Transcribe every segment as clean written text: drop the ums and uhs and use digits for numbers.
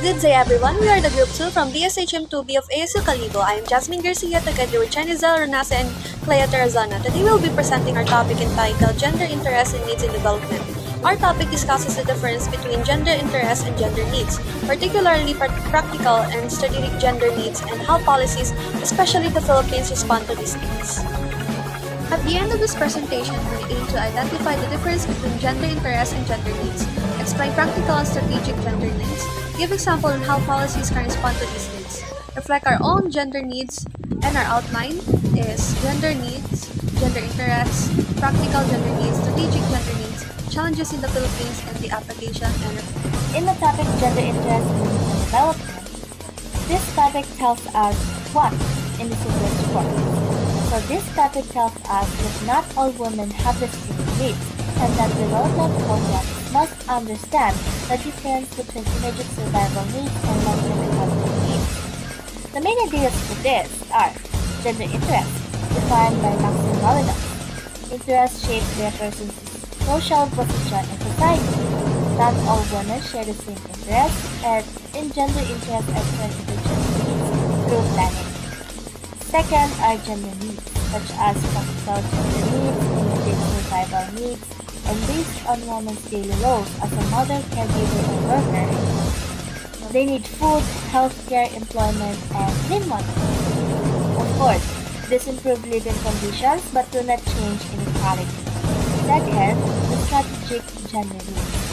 Good day everyone, we are the Group 2 from BSHM 2B of ASU Calibo. I am Jasmine Garcia together with Chanizel, Renasa, and Clea Tarazona. Today we will be presenting our topic entitled Gender Interests and Needs in Development. Our topic discusses the difference between gender interests and gender needs, particularly practical and strategic gender needs, and how policies, especially the Philippines, respond to these needs. At the end of this presentation, we aim to identify the difference between gender interests and gender needs, explain practical and strategic gender needs, give example on how policies can respond to these needs, reflect our own gender needs, and our outline is gender needs, gender interests, practical gender needs, strategic gender needs, challenges in the Philippines, and the application and reform. In the topic Gender Interest and Needs in Development, this topic tells us what in the simplest form. So this topic tells us that not all women have the same needs, and that development programs must understand the difference between immediate survival needs and long-term economic needs. The main ideas for this are gender interest, defined by Maxim Molinos. Interest shaped by a person's social position in society. Not all women share the same interests, and in gender interest are turned into gender needs through planning. Second are gender needs, such as practical gender needs, immediate survival needs, and based on women's daily roles as a mother, caregiver, and worker. They need food, healthcare, employment, and clean water. Of course, this improves living conditions but do not change inequality. Second, the strategic gender needs.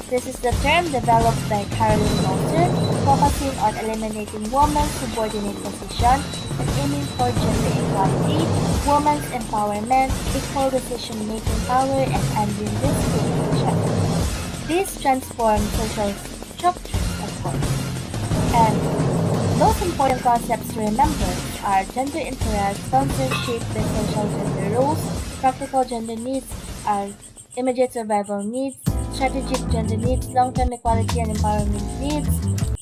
This is the term developed by Caroline Moser, focusing on eliminating women's subordinate position and aiming for gender equality, women's empowerment, equal decision-making power, and ending discrimination. These transform social structures, of course. And most important concepts to remember are gender interest, sponsorship by social gender roles, practical gender needs are immediate survival needs, strategic gender needs, long-term equality and empowerment needs,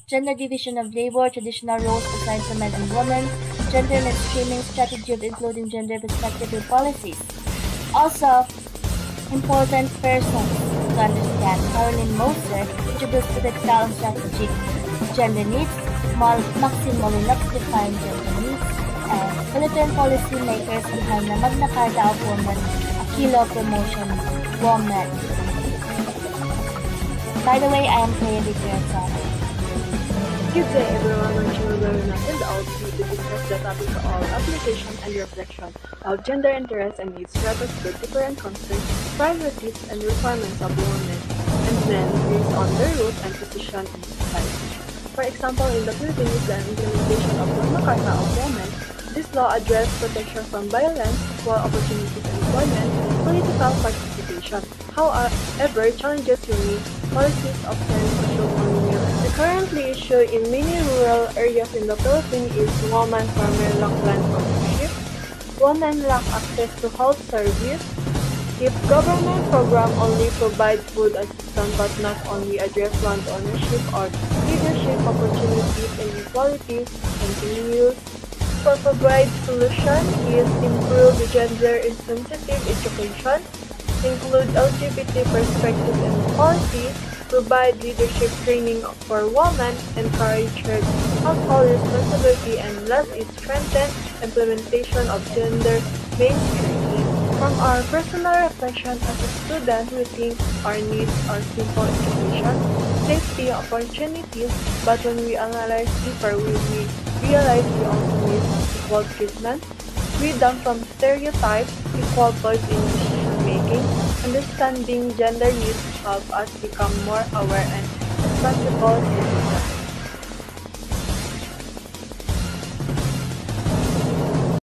gender division of labor, traditional roles assigned to men and women, gender mainstreaming strategy of including gender perspective in policies. Also, important persons to understand. Caroline Moser introduced practical and strategic gender needs, Maxim Molinos defined gender needs, and Philippine policymakers behind the Magna Carta of Women, a key law promotion woman. By the way, I am Clea Tarazona. Good day everyone, I'm Chanizel, Renasa, and I'll be to discuss the topic of application and reflection of gender interests and needs reference to different concerns, priorities, and requirements of women and men based on their roles and position in society. For example, in the Philippines, the implementation of Magna Carta of Women, this law addresses protection from violence, equal opportunities and employment, political participation. However, challenges remain. Policies often show only male. The current issue in many rural areas in the Philippines is women farmers lack land ownership, women lack access to health service. If government program only provide food assistance but not only address land ownership or leadership opportunities, inequalities continues. To provide solution is improve gender-sensitive education, include LGBT perspectives and policies, provide leadership training for women, encourage household responsibility, and last is strengthen implementation of gender mainstreaming. From our personal reflection as a student, we think our needs are simple education, safety, opportunities, but when we analyze deeper, we realize we also need equal treatment, freedom from stereotypes, equal voice in decision-making. Understanding gender needs help us become more aware and responsible